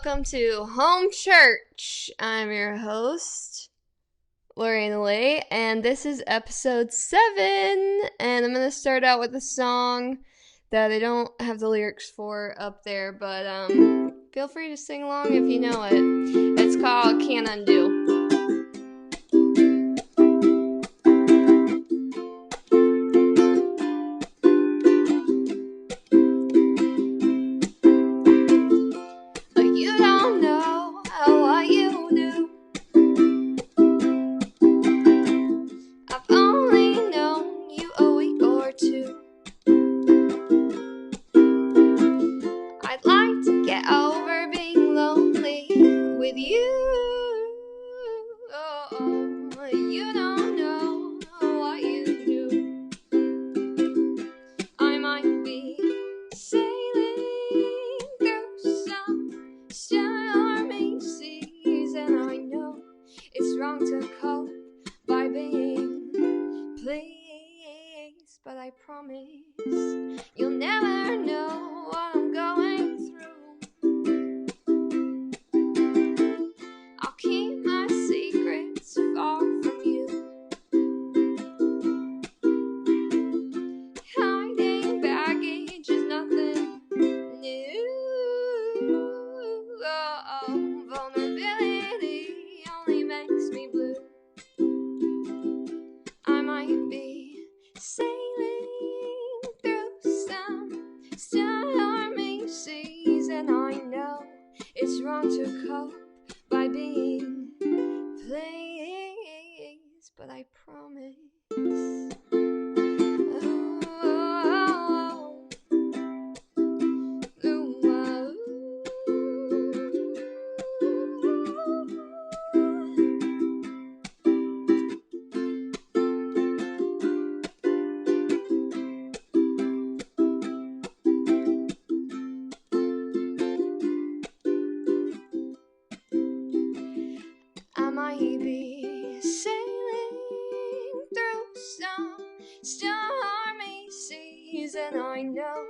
welcome to Home Church. I'm your host, Lorena Leigh, and this is episode 7, and I'm going to start out with a song that I don't have the lyrics for up there, but feel free to sing along if you know it. It's called Can't Undo. You don't know what you do. I've only known you a week or two. I'd like to get over being lonely with you. Oh, you don't know what you do. I might be sailing through some stormy seas, and I know it's wrong to cope by being pleased, but I promise you'll never know what I'm going through. I'll keep my secrets far from you. Hiding baggage is nothing new. Oh, vulnerability only makes me blue. I might be sailing through some stormy seas, and I know it's wrong to cope by being pleased, but I promise. I might be sailing through some stormy seas, and I know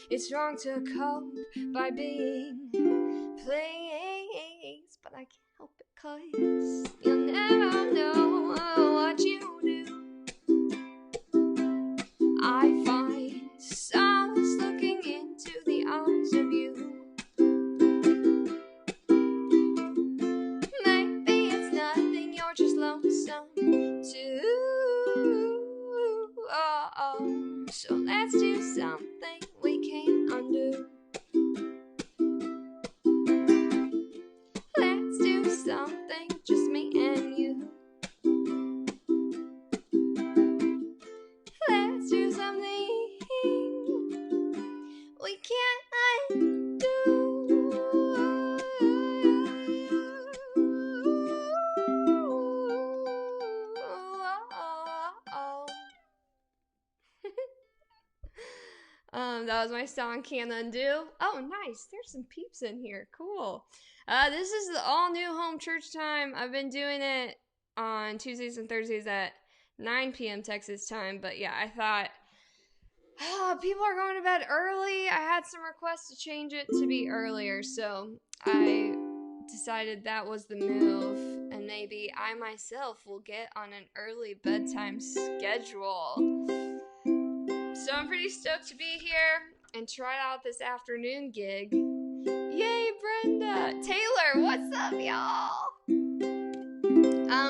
it's wrong to cope by being pleased, but I can't help it 'cause you'll never know what you do. I find solace looking into the eyes of you. Just lonesome too. Oh, so let's do something we can't undo. Let's do something, just me and you. Let's do something we can't undo. That was my song, Can't Undo. Oh, nice. There's some peeps in here. Cool. This is the all-new Home Church time. I've been doing it on Tuesdays and Thursdays at 9 p.m. Texas time. But yeah, I thought, people are going to bed early. I had some requests to change it to be earlier. So I decided that was the move. And maybe I myself will get on an early bedtime schedule. So I'm pretty stoked to be here and try out this afternoon gig. Yay, Brenda! Taylor, what's up, y'all?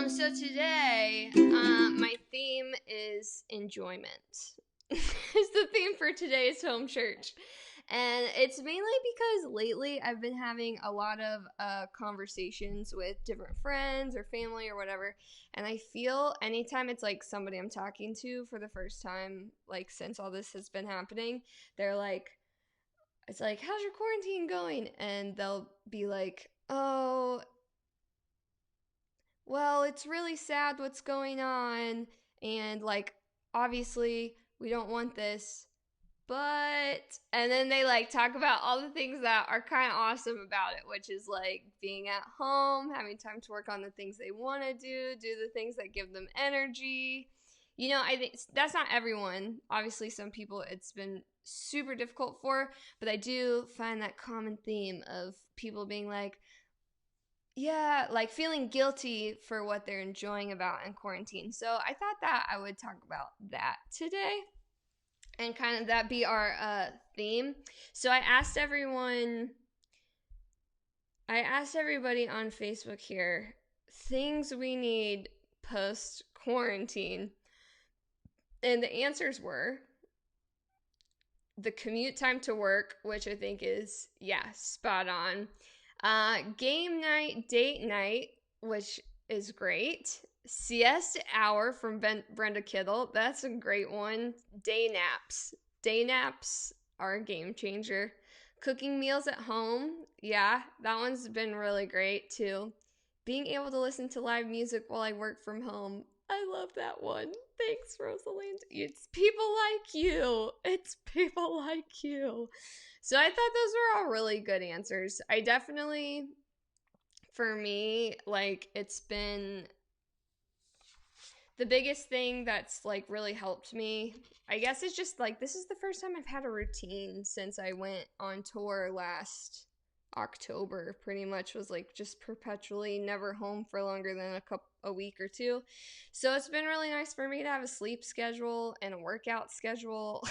So today, my theme is enjoyment. It's the theme for today's Home Church. And it's mainly because lately I've been having a lot of conversations with different friends or family or whatever. And I feel anytime it's like somebody I'm talking to for the first time, like since all this has been happening, they're like, it's like, how's your quarantine going? And they'll be like, oh, well, it's really sad what's going on. And like, obviously we don't want this. But, and then they like talk about all the things that are kind of awesome about it, which is like being at home, having time to work on the things they want to do the things that give them energy, I think that's not everyone. Obviously, some people it's been super difficult for, but I do find that common theme of people being like, yeah, like feeling guilty for what they're enjoying about in quarantine. So I thought that I would talk about that today and kind of that be our theme. So I asked everybody on Facebook here things we need post quarantine. And the answers were the commute time to work, which I think is, yeah, spot on. Game night, date night, which is great. Siesta hour from Brenda Kittle. That's a great one. Day naps. Day naps are a game changer. Cooking meals at home. Yeah, that one's been really great too. Being able to listen to live music while I work from home. I love that one. Thanks, Rosalind. It's people like you. It's people like you. So I thought those were all really good answers. I definitely, for me, like, it's been the biggest thing that's like really helped me. I guess it's just like this is the first time I've had a routine since I went on tour last October. Pretty much was like just perpetually never home for longer than a week or two. So it's been really nice for me to have a sleep schedule and a workout schedule.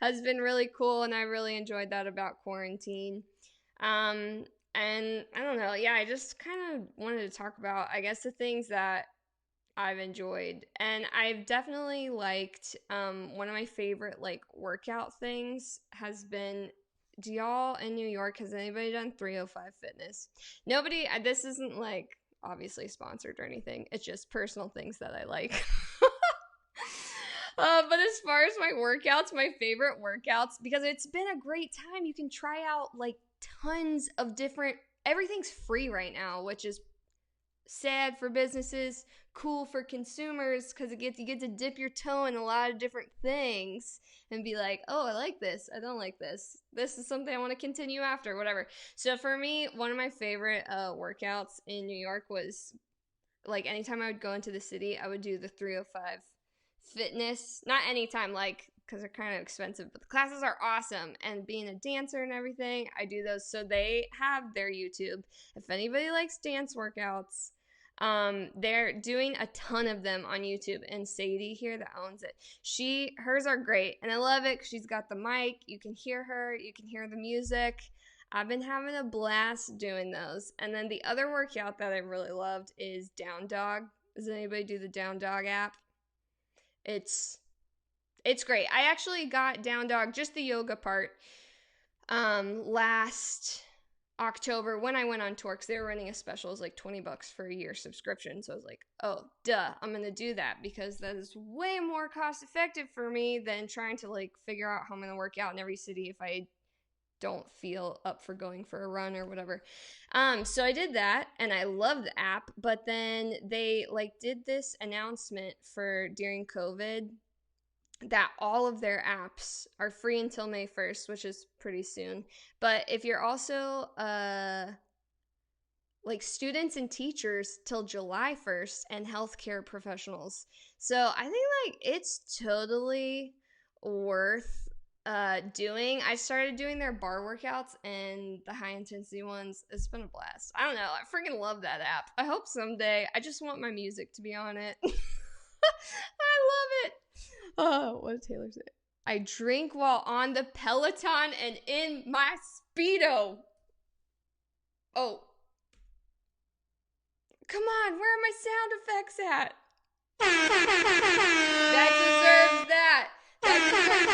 Has been really cool, and I really enjoyed that about quarantine. And I don't know, yeah, I just kind of wanted to talk about, I guess, the things that I've enjoyed. And I've definitely liked one of my favorite like workout things has been, do y'all in New York, has anybody done 305 Fitness? Nobody, this isn't like obviously sponsored or anything. It's just personal things that I like. But as far as my workouts, my favorite workouts, because it's been a great time. You can try out like tons of different, everything's free right now, which is sad for businesses, cool for consumers, because you get to dip your toe in a lot of different things and be like, oh, I like this, I don't like this, this is something I want to continue after, whatever. So for me, one of my favorite workouts in New York was like anytime I would go into the city, I would do the 305 Fitness. Not anytime, like, because they're kind of expensive, but the classes are awesome. And being a dancer and everything, I do those. So they have their YouTube. If anybody likes dance workouts, they're doing a ton of them on YouTube, and Sadie here that owns it, hers are great, and I love it because she's got the mic, you can hear her, you can hear the music. I've been having a blast doing those. And then the other workout that I really loved is Down Dog. Does anybody do the Down Dog app? It's great. I actually got Down Dog, just the yoga part, last October when I went on tour, because they were running a special. It was like $20 for a year subscription. So I was like, oh, duh, I'm going to do that because that is way more cost effective for me than trying to like figure out how I'm going to work out in every city if I don't feel up for going for a run or whatever. So I did that, and I love the app. But then they like did this announcement for during COVID that all of their apps are free until May 1st, which is pretty soon. But if you're also like students and teachers till July 1st, and healthcare professionals. So I think like it's totally worth doing. I started doing their bar workouts and the high intensity ones. It's been a blast. I don't know, I freaking love that app. I hope someday, I just want my music to be on it. I love it. Oh, what did Taylor say? I drink while on the Peloton and in my Speedo. Oh, come on, where are my sound effects at? That deserves that. That deserves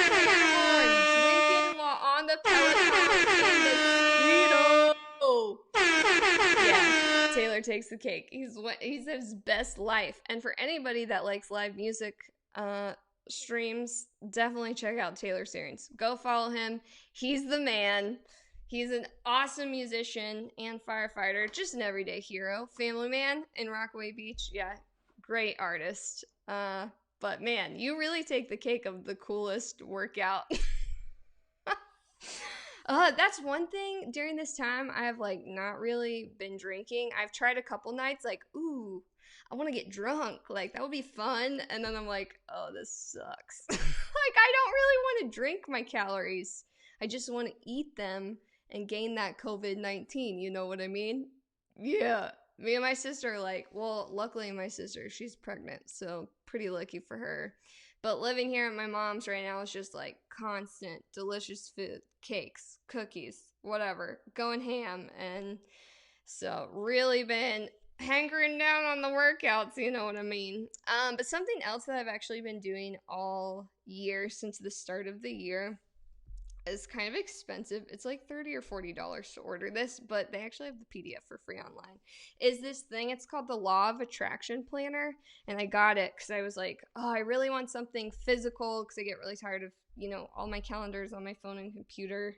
drinking while on the Peloton in the Speedo. Yeah, Taylor takes the cake. He's his best life. And for anybody that likes live music streams, definitely check out Taylor Stearns. Go follow him. He's the man. He's an awesome musician and firefighter, just an everyday hero. Family man in Rockaway Beach. Yeah, great artist. But man, you really take the cake of the coolest workout. That's one thing during this time I have like not really been drinking. I've tried a couple nights like, ooh, I want to get drunk. Like, that would be fun. And then I'm like, oh, this sucks. Like, I don't really want to drink my calories. I just want to eat them and gain that COVID-19. You know what I mean? Yeah. Me and my sister are like, well, luckily my sister, she's pregnant. So pretty lucky for her. But living here at my mom's right now is just like constant, delicious food, cakes, cookies, whatever, going ham. And so really been hankering down on the workouts, you know what I mean? But something else that I've actually been doing all year since the start of the year is kind of expensive. It's like $30 or $40 to order this, but they actually have the PDF for free online. Is this thing, it's called the Law of Attraction Planner, and I got it because I was like, oh, I really want something physical because I get really tired of, you know, all my calendars on my phone and computer.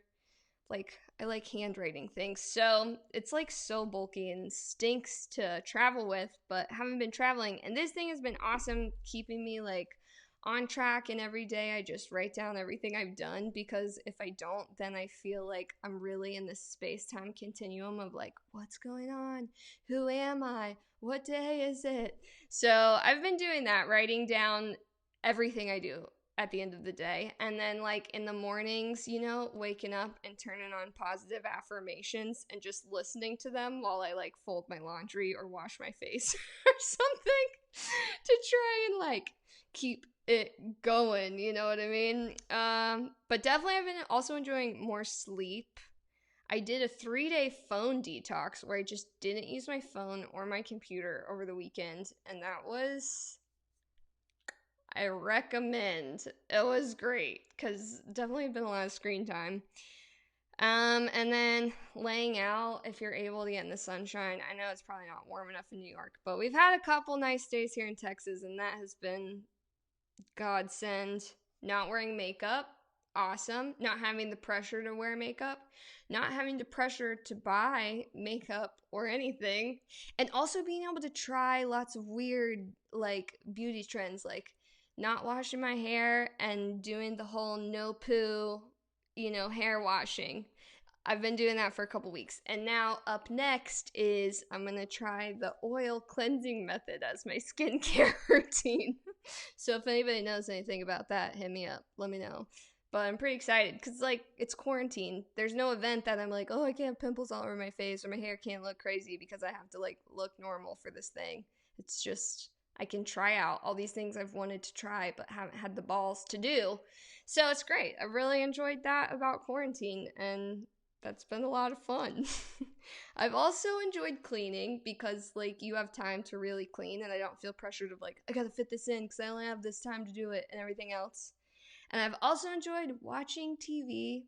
Like, I like handwriting things. So it's like so bulky and stinks to travel with, but haven't been traveling. And this thing has been awesome, keeping me like on track, and every day I just write down everything I've done, because if I don't, then I feel like I'm really in this space-time continuum of like, what's going on? Who am I? What day is it? So I've been doing that, writing down everything I do at the end of the day. And then like in the mornings, you know, waking up and turning on positive affirmations and just listening to them while I like fold my laundry or wash my face or something to try and like keep it going, you know what I mean? But definitely I've been also enjoying more sleep. I did a 3-day phone detox where I just didn't use my phone or my computer over the weekend, and that was, I recommend. It was great because definitely been a lot of screen time. And then laying out if you're able to get in the sunshine. I know it's probably not warm enough in New York, but we've had a couple nice days here in Texas, and that has been godsend. Not wearing makeup, awesome. Not having the pressure to wear makeup, not having the pressure to buy makeup or anything, and also being able to try lots of weird like beauty trends, like not washing my hair and doing the whole no poo, you know, hair washing. I've been doing that for a couple weeks. And now up next is I'm going to try the oil cleansing method as my skincare routine. So if anybody knows anything about that, hit me up. Let me know. But I'm pretty excited because, like, it's quarantine. There's no event that I'm like, oh, I can't have pimples all over my face or my hair can't look crazy because I have to, like, look normal for this thing. It's just, I can try out all these things I've wanted to try but haven't had the balls to do. So it's great. I really enjoyed that about quarantine, and that's been a lot of fun. I've also enjoyed cleaning because, like, you have time to really clean, and I don't feel pressured of, like, I gotta fit this in because I only have this time to do it and everything else. And I've also enjoyed watching TV.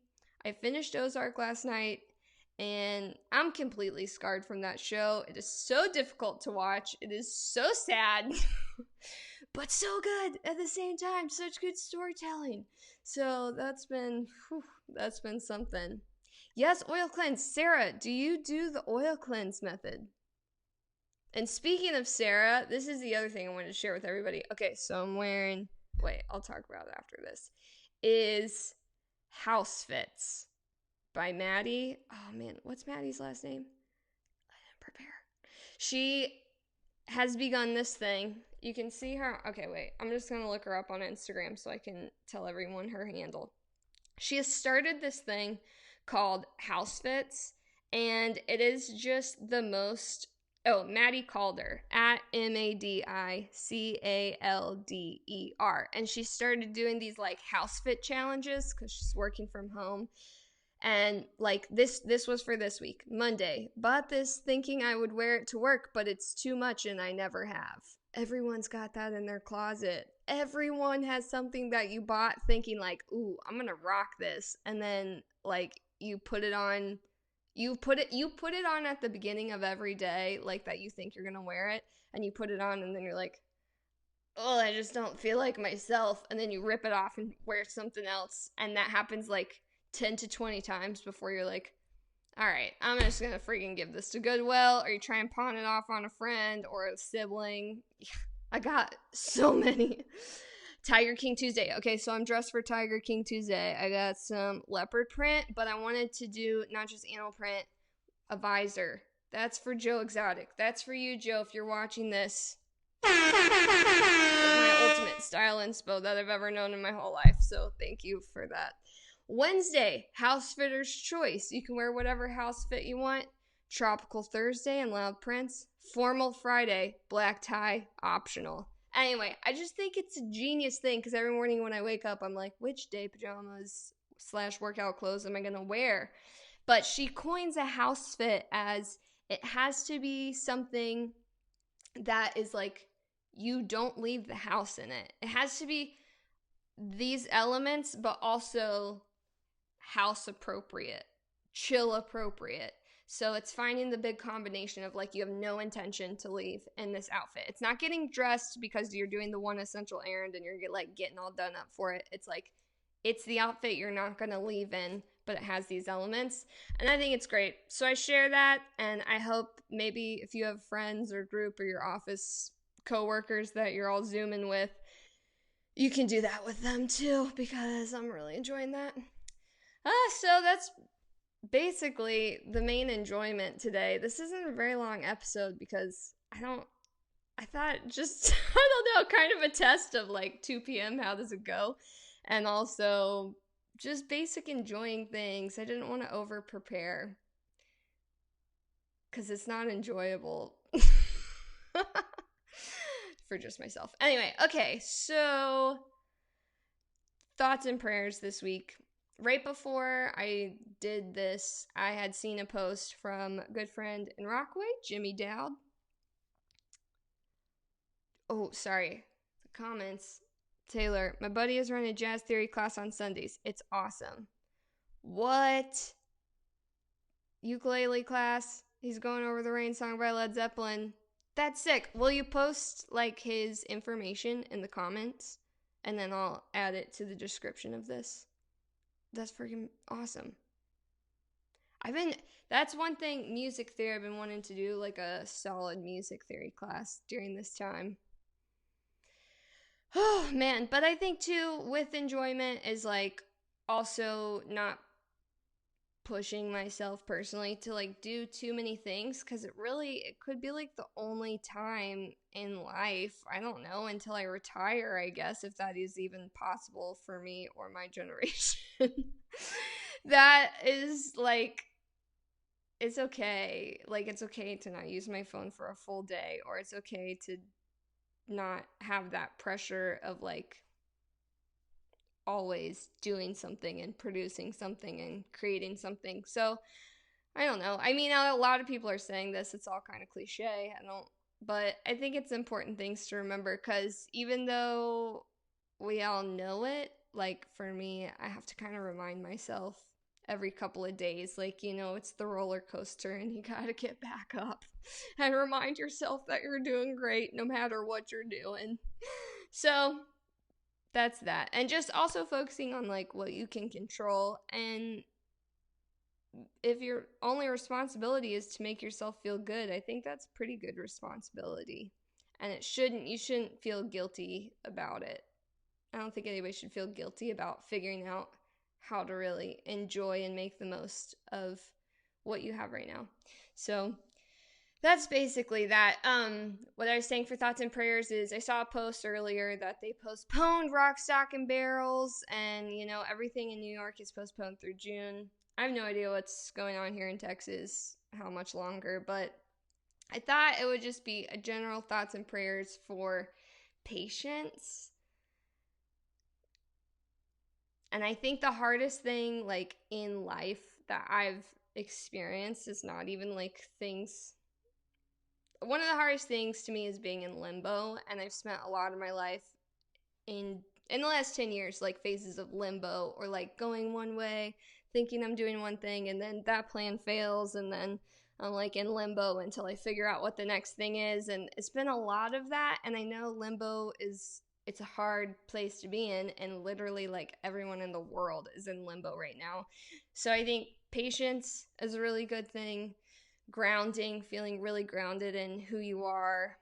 I finished Ozark last night, and I'm completely scarred from that show. It is so difficult to watch. It is so sad, but so good at the same time. Such good storytelling. So that's been something. Yes, oil cleanse. Sarah, do you do the oil cleanse method? And speaking of Sarah, this is the other thing I wanted to share with everybody. Okay, so I'm wearing, wait, I'll talk about it after this, is Housefitting by Maddie. Oh man, what's Maddie's last name? I didn't prepare. She has begun this thing. You can see her. Okay, wait. I'm just going to look her up on Instagram so I can tell everyone her handle. She has started this thing called Housefitting, and it is just the most, Maddie Calder, at MADICALDER, and she started doing these like house fit challenges because she's working from home. And like this was for this week, Monday. Bought this thinking I would wear it to work, but it's too much and I never have. Everyone's got that in their closet. Everyone has something that you bought thinking like, ooh, I'm gonna rock this, and then like you put it on at the beginning of every day, like that you think you're gonna wear it, and you put it on and then you're like, oh, I just don't feel like myself, and then you rip it off and wear something else, and that happens like 10 to 20 times before you're like, all right, I'm just gonna freaking give this to Goodwill, or you try and pawn it off on a friend or a sibling. I got so many. Tiger King Tuesday. Okay, so I'm dressed for Tiger King Tuesday. I got some leopard print, but I wanted to do not just animal print, a visor. That's for Joe Exotic. That's for you, Joe, if you're watching this. My ultimate style inspo that I've ever known in my whole life. So thank you for that. Wednesday, Housefitter's Choice. You can wear whatever house fit you want. Tropical Thursday and loud prints. Formal Friday, black tie, optional. Anyway, I just think it's a genius thing because every morning when I wake up, I'm like, which day pajamas / workout clothes am I going to wear? But she coins a house fit as it has to be something that is like you don't leave the house in it. It has to be these elements, but also house appropriate, chill appropriate. So it's finding the big combination of like you have no intention to leave in this outfit. It's not getting dressed because you're doing the one essential errand and you're like getting all done up for it. It's like it's the outfit you're not going to leave in, but it has these elements. And I think it's great. So I share that, and I hope maybe if you have friends or group or your office coworkers that you're all Zooming with, you can do that with them too, because I'm really enjoying that. So that's basically the main enjoyment today. This isn't a very long episode because I thought just, I don't know, kind of a test of like 2 p.m. How does it go? And also just basic enjoying things. I didn't want to over prepare because it's not enjoyable for just myself. Anyway, okay, so thoughts and prayers this week. Right before I did this, I had seen a post from a good friend in Rockaway, Jimmy Dowd. Oh, sorry. The comments. Taylor, my buddy is running a jazz theory class on Sundays. It's awesome. What? Ukulele class? He's going over the Rain song by Led Zeppelin. That's sick. Will you post like his information in the comments? And then I'll add it to the description of this. That's freaking awesome. That's one thing, music theory, I've been wanting to do, like a solid music theory class during this time. Oh, man. But I think, too, with enjoyment is, like, also not pushing myself personally to, like, do too many things, because it could be, like, the only time in life, I don't know, until I retire, I guess, if that is even possible for me or my generation. That is, like, it's okay. Like, it's okay to not use my phone for a full day, or it's okay to not have that pressure of like always doing something and producing something and creating something. So I don't know. I mean, a lot of people are saying this. It's all kind of cliche. But I think it's important things to remember, because even though we all know it, like for me, I have to kind of remind myself every couple of days, like, you know, it's the roller coaster and you gotta get back up and remind yourself that you're doing great no matter what you're doing. So that's that. And just also focusing on like what you can control, and if your only responsibility is to make yourself feel good, I think that's pretty good responsibility. And you shouldn't feel guilty about it. I don't think anybody should feel guilty about figuring out how to really enjoy and make the most of what you have right now. So that's basically that. What I was saying for thoughts and prayers is I saw a post earlier that they postponed Rock, Stock, and Barrels, and, you know, everything in New York is postponed through June. I have no idea what's going on here in Texas, how much longer, but I thought it would just be a general thoughts and prayers for patience. And I think the hardest thing, like, in life that I've experienced is not even, like, things. One of the hardest things to me is being in limbo, and I've spent a lot of my life in the last 10 years, like, phases of limbo, or, like, going one way, thinking I'm doing one thing, and then that plan fails, and then I'm, like, in limbo until I figure out what the next thing is, and it's been a lot of that, and I know limbo it's a hard place to be in, and literally, like, everyone in the world is in limbo right now. So I think patience is a really good thing, grounding, feeling really grounded in who you are,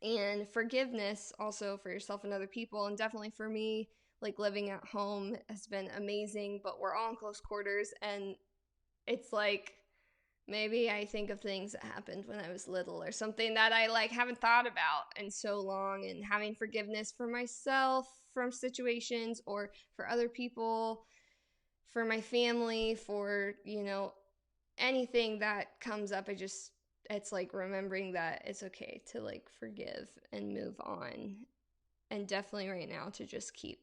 and forgiveness also for yourself and other people. And definitely for me, like, living at home has been amazing, but we're all in close quarters, and it's like Maybe I think of things that happened when I was little or something that I like haven't thought about in so long, and having forgiveness for myself from situations or for other people, for my family, for, anything that comes up. It's like remembering that it's okay to like forgive and move on. And definitely right now to just keep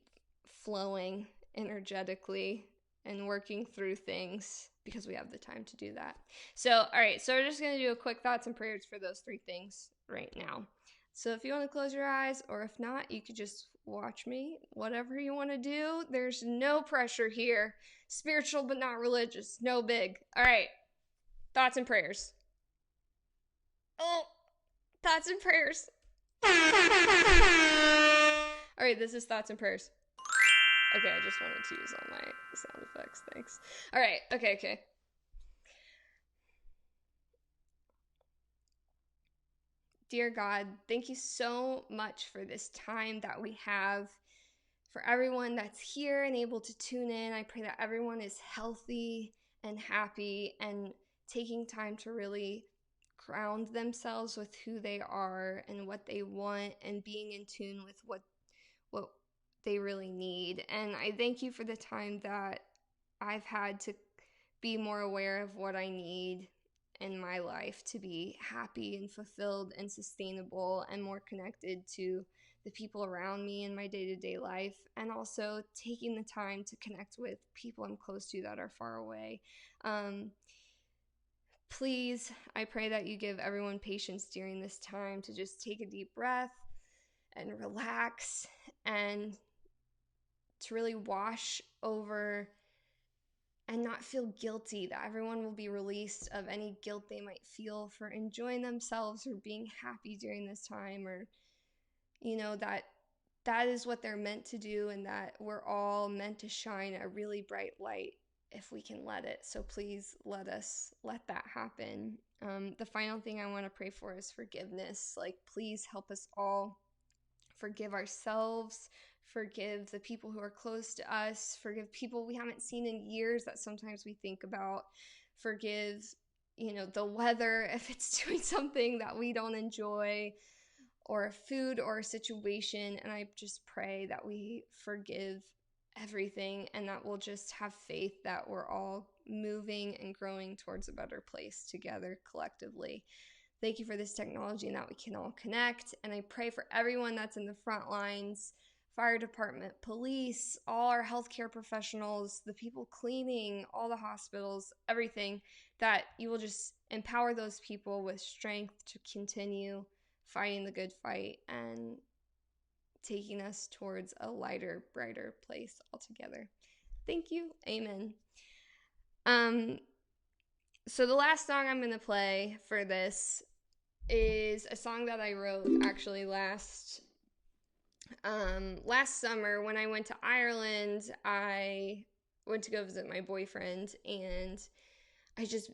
flowing energetically and working through things because we have the time to do that. So, all right, so we're just going to do a quick thoughts and prayers for those 3 things right now. So if you want to close your eyes, or if not, you could just watch me, whatever you want to do. There's no pressure here. Spiritual but not religious. No big. All right, thoughts and prayers. Oh, thoughts and prayers. All right, this is thoughts and prayers. Okay, I just wanted to use all my sound effects. Thanks. All right, okay. Dear God, thank you so much for this time that we have. For everyone that's here and able to tune in, I pray that everyone is healthy and happy and taking time to really ground themselves with who they are and what they want, and being in tune with what they really need. And I thank you for the time that I've had to be more aware of what I need in my life to be happy and fulfilled and sustainable and more connected to the people around me in my day-to-day life, and also taking the time to connect with people I'm close to that are far away. Please, I pray that you give everyone patience during this time to just take a deep breath and relax, and to really wash over and not feel guilty, that everyone will be released of any guilt they might feel for enjoying themselves or being happy during this time, or that is what they're meant to do, and that we're all meant to shine a really bright light if we can let it. So please let that happen. The final thing I want to pray for is forgiveness. Like, please help us all forgive ourselves, forgive the people who are close to us, forgive people we haven't seen in years that sometimes we think about, forgive, the weather if it's doing something that we don't enjoy, or a food or a situation. And I just pray that we forgive everything, and that we'll just have faith that we're all moving and growing towards a better place together collectively. Thank you for this technology and that we can all connect. And I pray for everyone that's in the front lines, fire department, police, all our healthcare professionals, the people cleaning, all the hospitals, everything, that you will just empower those people with strength to continue fighting the good fight and taking us towards a lighter, brighter place altogether. Thank you. Amen. So the last song I'm going to play for this is a song that I wrote actually last summer when I went to Ireland. I went to go visit my boyfriend, and I just,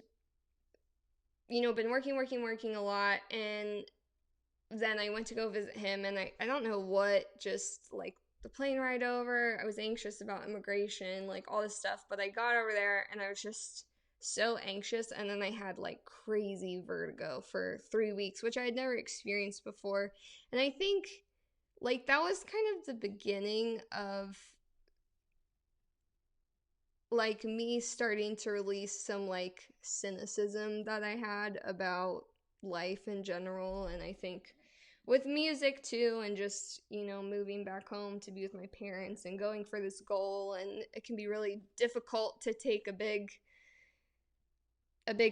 been working a lot, and then I went to go visit him, and I don't know what, just like the plane ride over, I was anxious about immigration, like all this stuff, but I got over there and I was just so anxious, and then I had like crazy vertigo for 3 weeks, which I had never experienced before. And I think like that was kind of the beginning of like me starting to release some like cynicism that I had about life in general. And I think with music too, and just, moving back home to be with my parents and going for this goal, and it can be really difficult to take a big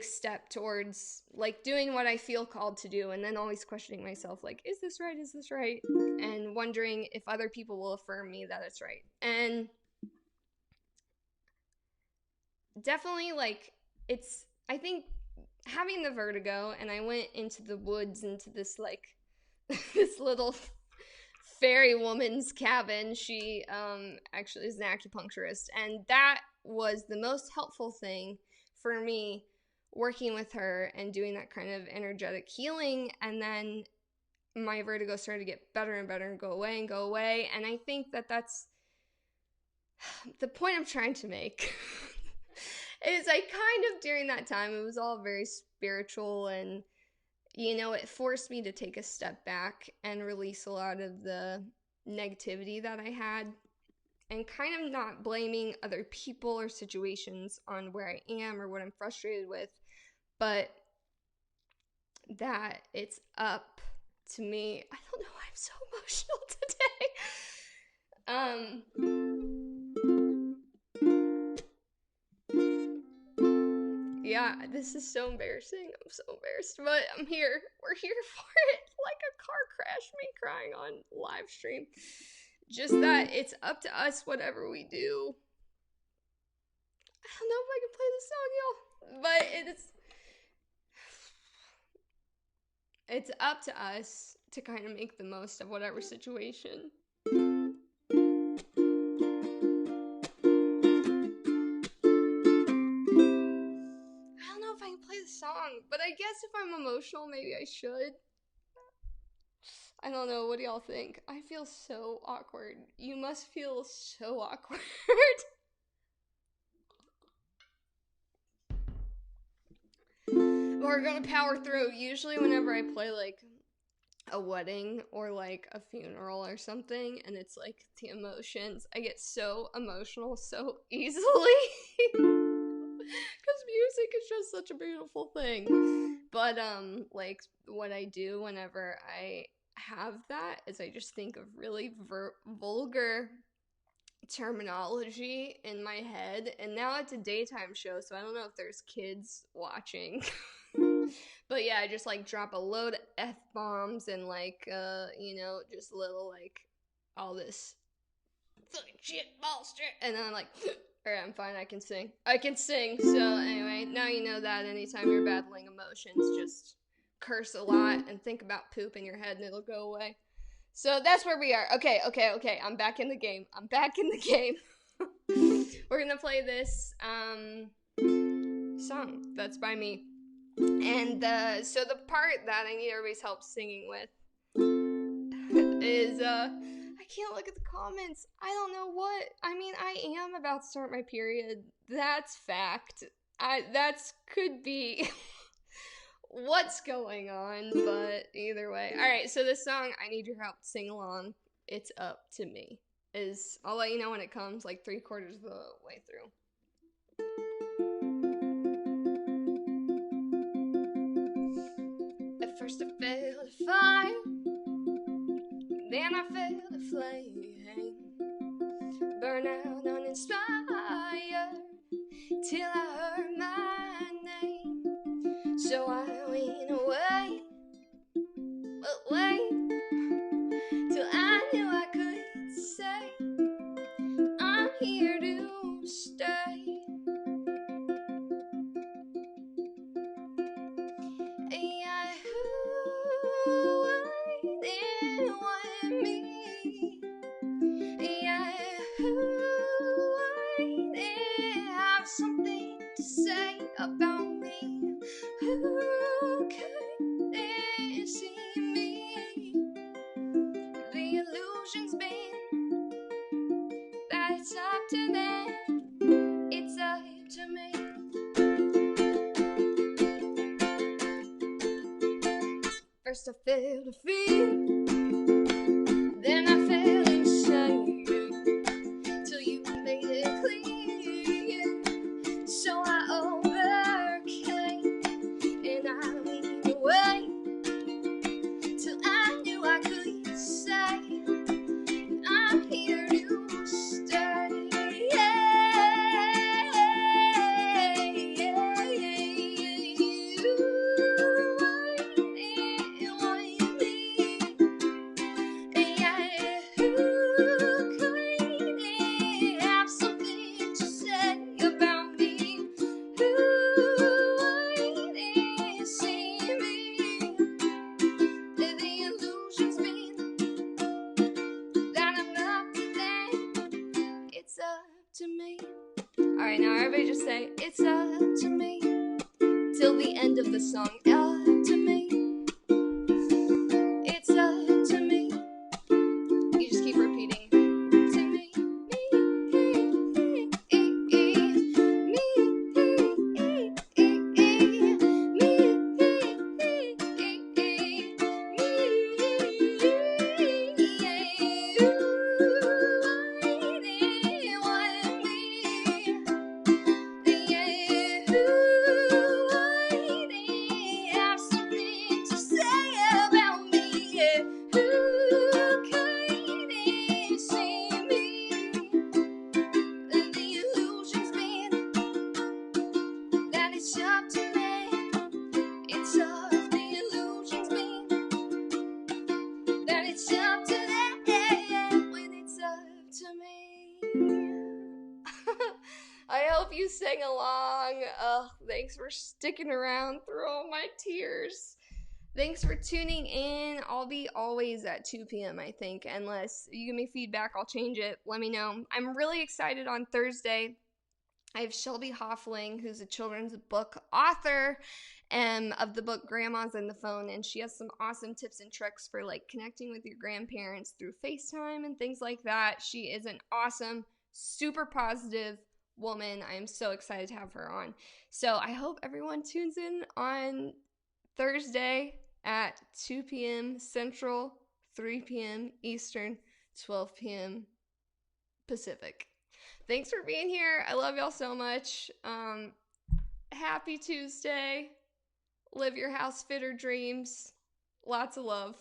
step towards like doing what I feel called to do, and then always questioning myself, like, is this right, and wondering if other people will affirm me that it's right. And definitely like I think having the vertigo, and I went into the woods, into this like this little fairy woman's cabin. She actually is an acupuncturist, and that was the most helpful thing for me, working with her and doing that kind of energetic healing. And then my vertigo started to get better and better and go away. And I think that that's the point I'm trying to make It's like kind of during that time, it was all very spiritual, and it forced me to take a step back and release a lot of the negativity that I had, and kind of not blaming other people or situations on where I am or what I'm frustrated with, but that it's up to me. I don't know why I'm so emotional today. Yeah, this is so embarrassing. I'm so embarrassed, but I'm here. We're here for it. Like a car crash, me crying on live stream. Just that it's up to us, whatever we do. I don't know if I can play this song, y'all, but it's up to us to kind of make the most of whatever situation. Song, but I guess if I'm emotional, maybe I should. I don't know, what do y'all think? I feel so awkward. You must feel so awkward. We're gonna power through. Usually whenever I play like a wedding or like a funeral or something, and it's like the emotions, I get so emotional so easily. Because music is just such a beautiful thing. But like what I do whenever I have that is I just think of really vulgar terminology in my head. And now it's a daytime show, so I don't know if there's kids watching. But yeah, I just like drop a load of F-bombs and like just little like all this shit bullshit, and then I'm like, alright, I'm fine, I can sing. So anyway, now you know that anytime you're battling emotions, just curse a lot and think about poop in your head and it'll go away. So that's where we are. Okay, I'm back in the game. We're gonna play this song that's by me. And so the part that I need everybody's help singing with is I can't look at the comments. I don't know what. I mean, I am about to start my period. That's fact. That's could be what's going on, but either way. Alright, so this song, I need your help to sing along. It's Up to Me. I'll let you know when it comes, like 3/4 of the way through. At first I felt a fire, then I felt a flame, burn out uninspired, till I heard my name. So I went away, till I knew I could say, I'm here to stay. Something to say about me. Who could see me? The illusion's been that it's up to them. It's up to me. First I felt a fear, then I felt insane, till you made it clear. So I overcame, and I went away, till I knew I could say, I'm here to stay. Alright, now everybody just say, it's up to me, till the end of the song. Up to me, it's up to me. You just keep repeating, to me, me, hope you sang along. Thanks for sticking around through all my tears. Thanks for tuning in. I'll be always at 2 p.m., I think. Unless you give me feedback, I'll change it. Let me know. I'm really excited on Thursday. I have Shelby Hoffling, who's a children's book author of the book Grandma's in the Phone, and she has some awesome tips and tricks for like connecting with your grandparents through FaceTime and things like that. She is an awesome, super positive woman. I am so excited to have her on. So I hope everyone tunes in on Thursday at 2 p.m. Central, 3 p.m. Eastern, 12 p.m. Pacific. Thanks for being here. I love y'all so much. Happy Tuesday. Live your house fitter dreams. Lots of love.